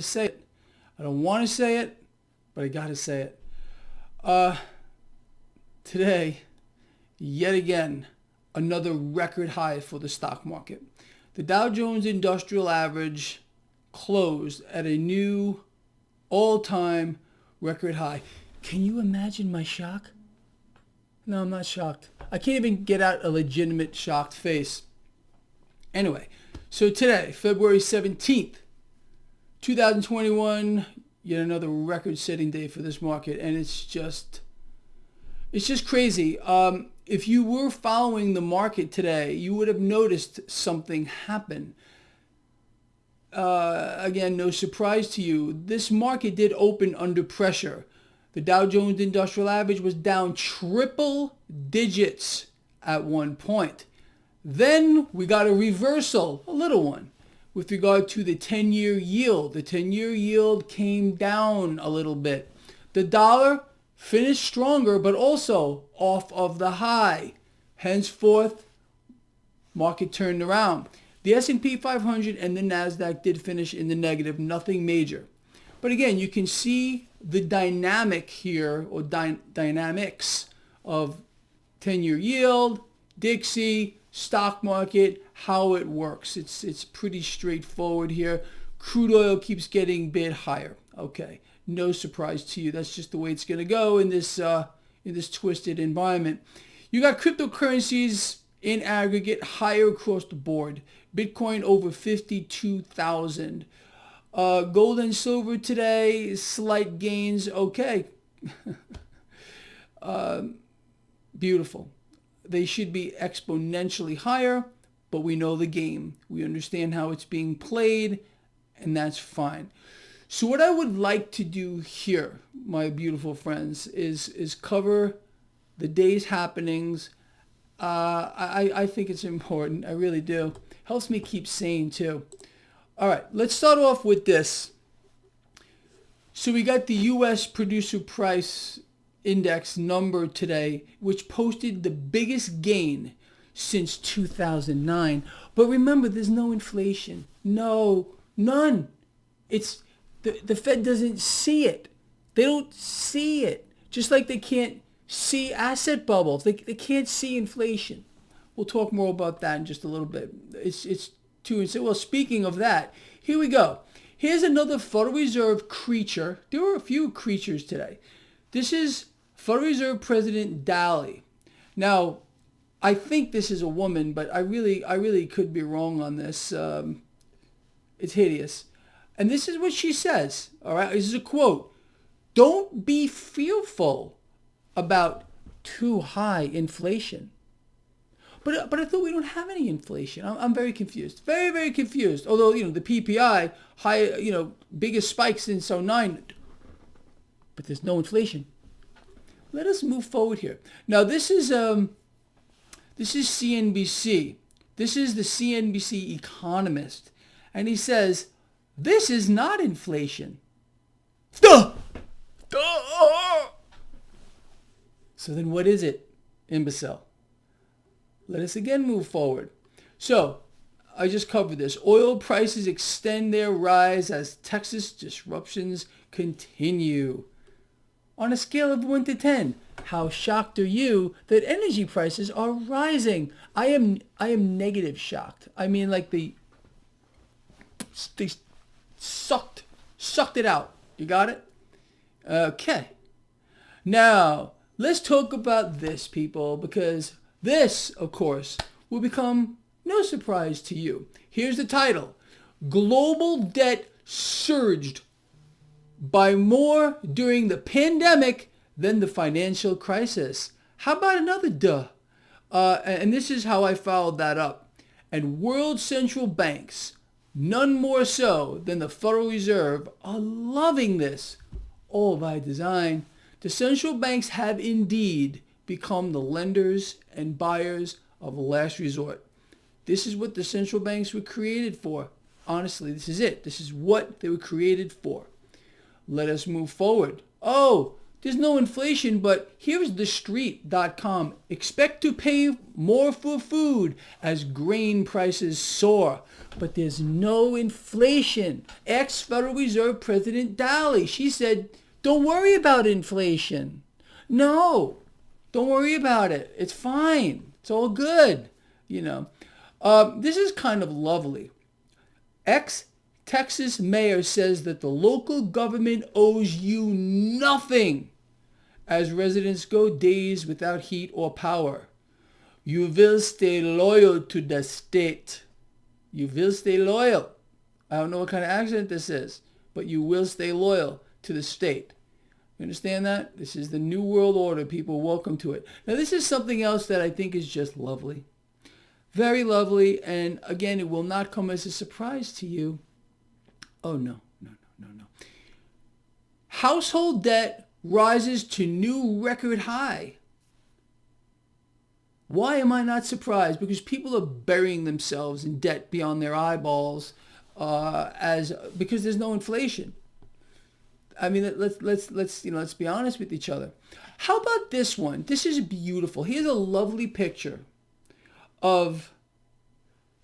say it. I don't want to say it, but I got to say it. Today, yet again, another record high for the stock market. The Dow Jones Industrial Average closed at a new all-time record high. Can you imagine my shock? No, I'm not shocked. I can't even get out a legitimate shocked face. Anyway, so today, February 17th, 2021, yet another record-setting day for this market, and it's just crazy. If you were following the market today, you would have noticed something happen. Again, no surprise to you. This market did open under pressure. The Dow Jones Industrial Average was down triple digits at one point. Then we got a reversal, a little one, with regard to the 10-year yield. The 10-year yield came down a little bit. The dollar finished stronger, but also off of the high. Henceforth, market turned around. The S&P 500 and the NASDAQ did finish in the negative, nothing major. But again, you can see the dynamic here, or dynamics of 10-year yield, Dixie, stock market, how it works. It's pretty straightforward here. Crude oil keeps getting bid higher. Okay, no surprise to you. That's just the way it's going to go in this twisted environment. You got cryptocurrencies in aggregate higher across the board. Bitcoin over 52,000. Gold and silver today, slight gains. Okay. Beautiful. They should be exponentially higher, but we know the game. We understand how it's being played, and that's fine. So what I would like to do here, my beautiful friends, is cover the day's happenings. I think it's important. I really do. Helps me keep sane too. All right, let's start off with this. So we got the U.S. Producer Price Index number today, which posted the biggest gain since 2009. But remember, there's no inflation. No, none. It's the Fed doesn't see it. They don't see it. Just like they can't see asset bubbles. They can't see inflation. We'll talk more about that in just a little bit. It's too insane. Well, speaking of that, here we go. Here's another Federal Reserve creature. There were a few creatures today. This is Federal Reserve President Daly. Now, I think this is a woman, but I really could be wrong on this. It's hideous. And this is what she says. All right, this is a quote. "Don't be fearful about too high inflation." But I thought we don't have any inflation. I'm very confused. Very, very confused. Although, the PPI, high, biggest spike since '09. But there's no inflation. Let us move forward here. Now, this is CNBC. This is the CNBC economist. And he says, this is not inflation. Duh! Duh! So then what is it, imbecile? Let us again move forward. So, I just covered this. Oil prices extend their rise as Texas disruptions continue. On a scale of 1 to 10, how shocked are you that energy prices are rising? I am negative shocked. I mean, like they sucked it out. You got it? Okay. Now, let's talk about this, people, because this, of course, will become no surprise to you. Here's the title. Global debt surged by more during the pandemic than the financial crisis. How about another duh? And this is how I followed that up. And world central banks, none more so than the Federal Reserve, are loving this. All by design. The central banks have indeed become the lenders and buyers of last resort. This is what the central banks were created for. Honestly, this is it. This is what they were created for. Let us move forward. Oh, there's no inflation, but here's thestreet.com. Expect to pay more for food as grain prices soar. But there's no inflation. Ex-Federal Reserve President Daly, she said, don't worry about inflation. No, don't worry about it. It's fine. It's all good. This is kind of lovely. Ex-Texas mayor says that the local government owes you nothing as residents go days without heat or power. You will stay loyal to the state. You will stay loyal. I don't know what kind of accent this is, but you will stay loyal to the state. You understand that? This is the New World Order, people. Welcome to it. Now, this is something else that I think is just lovely. Very lovely. And again, it will not come as a surprise to you. Oh, no. Household debt rises to new record high. Why am I not surprised? Because people are burying themselves in debt beyond their eyeballs because there's no inflation. I mean, let's be honest with each other. How about this one? This is beautiful. Here's a lovely picture of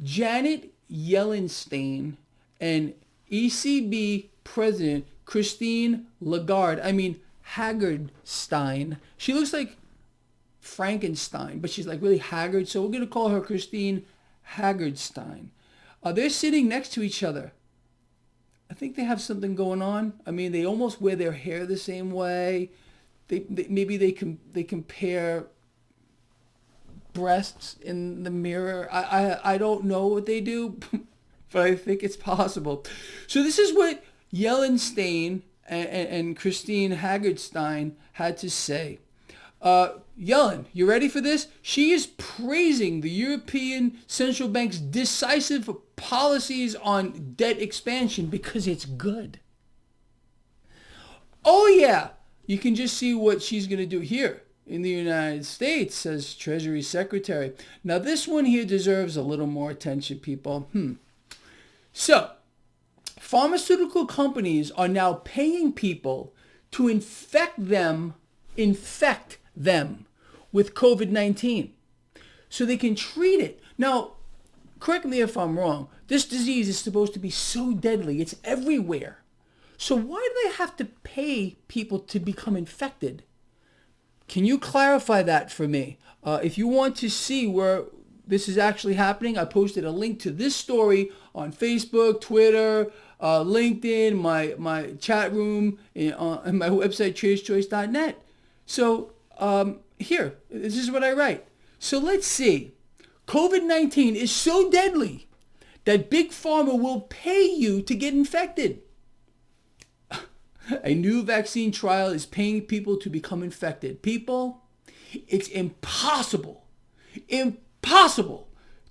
Janet Yellen and ECB President Christine Lagarde. I mean, Haggardstein. She looks like Frankenstein, but she's like really haggard. So we're going to call her Christine Haggardstein. They're sitting next to each other. I think they have something going on. I mean, they almost wear their hair the same way. Maybe they compare breasts in the mirror. I don't know what they do, but I think it's possible. So this is what Yellenstein and Christine Haggardstein had to say. Yellen, you ready for this? She is praising the European Central Bank's decisive policies on debt expansion because it's good. Oh yeah, you can just see what she's going to do here in the United States, says Treasury Secretary. Now this one here deserves a little more attention, people. So, pharmaceutical companies are now paying people to infect them with COVID-19 so they can treat it. Now, correct me if I'm wrong. This disease is supposed to be so deadly. It's everywhere. So why do they have to pay people to become infected? Can you clarify that for me? If you want to see where this is actually happening, I posted a link to this story on Facebook, Twitter, LinkedIn, my chat room, and my website, traderschoice.net. So here, this is what I write. So let's see. COVID-19 is so deadly that Big Pharma will pay you to get infected. A new vaccine trial is paying people to become infected. People, it's impossible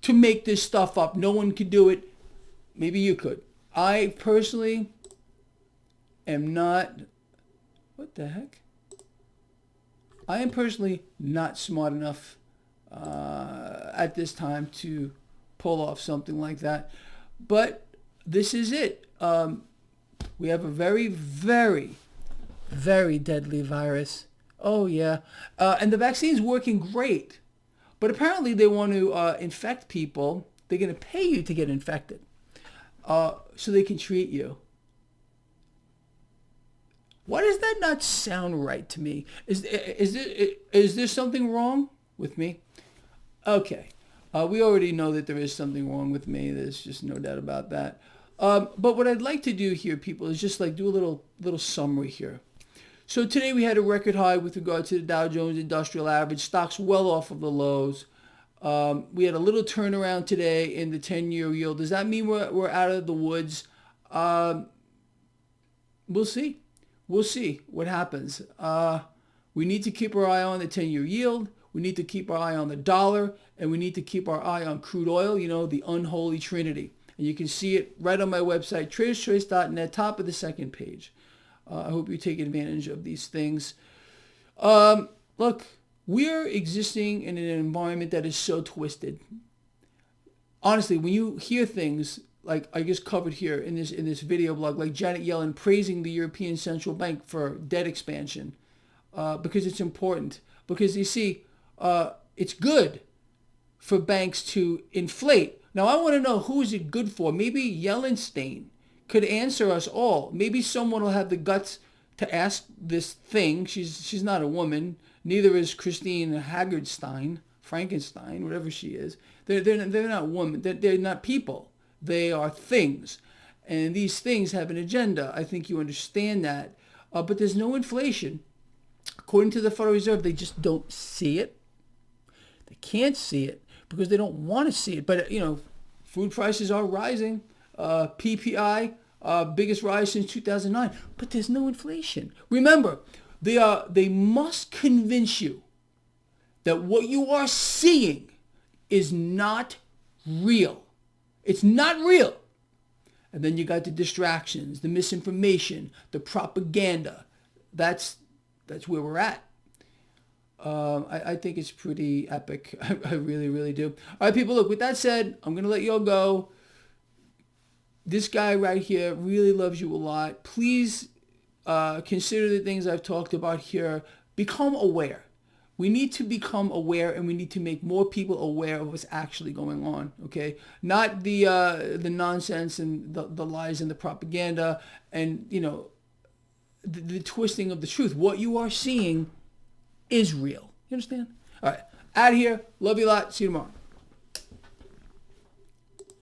to make this stuff up. No one could do it. Maybe you could. I personally am not, what the heck? I am personally not smart enough at this time to pull off something like that. But this is it. We have a very, very, very deadly virus. Oh, yeah. And the vaccine's working great. But apparently they want to infect people. They're going to pay you to get infected so they can treat you. Why does that not sound right to me? Is there something wrong with me? Okay. We already know that there is something wrong with me. There's just no doubt about that. But what I'd like to do here, people, is just like do a little summary here. So today we had a record high with regard to the Dow Jones Industrial Average. Stocks well off of the lows. We had a little turnaround today in the 10-year yield. Does that mean we're out of the woods? We'll see. We'll see what happens. We need to keep our eye on the 10-year yield. We need to keep our eye on the dollar. And we need to keep our eye on crude oil, the unholy trinity. And you can see it right on my website, traderschoice.net, top of the second page. I hope you take advantage of these things. Look, we're existing in an environment that is so twisted. Honestly, when you hear things like I just covered here in this video blog, like Janet Yellen praising the European Central Bank for debt expansion, because it's important. Because you see, it's good for banks to inflate. Now, I want to know who is it good for. Maybe Yellenstein could answer us all. Maybe someone will have the guts to ask this thing. She's not a woman. Neither is Christine Haggardstein, Frankenstein, whatever she is. They're not women. They're not people. They are things. And these things have an agenda. I think you understand that. But there's no inflation. According to the Federal Reserve, they just don't see it. They can't see it because they don't want to see it. But, food prices are rising. PPI, biggest rise since 2009. But there's no inflation. Remember, they must convince you that what you are seeing is not real. It's not real. And then you got the distractions, the misinformation, the propaganda. That's where we're at. I think it's pretty epic. I really, really do. All right, people, look, with that said, I'm going to let you all go. This guy right here really loves you a lot. Please consider the things I've talked about here. Become aware. We need to become aware, and we need to make more people aware of what's actually going on, okay? Not the nonsense and the lies and the propaganda and, the twisting of the truth. What you are seeing is real. You understand? All right. Out of here. Love you a lot. See you tomorrow.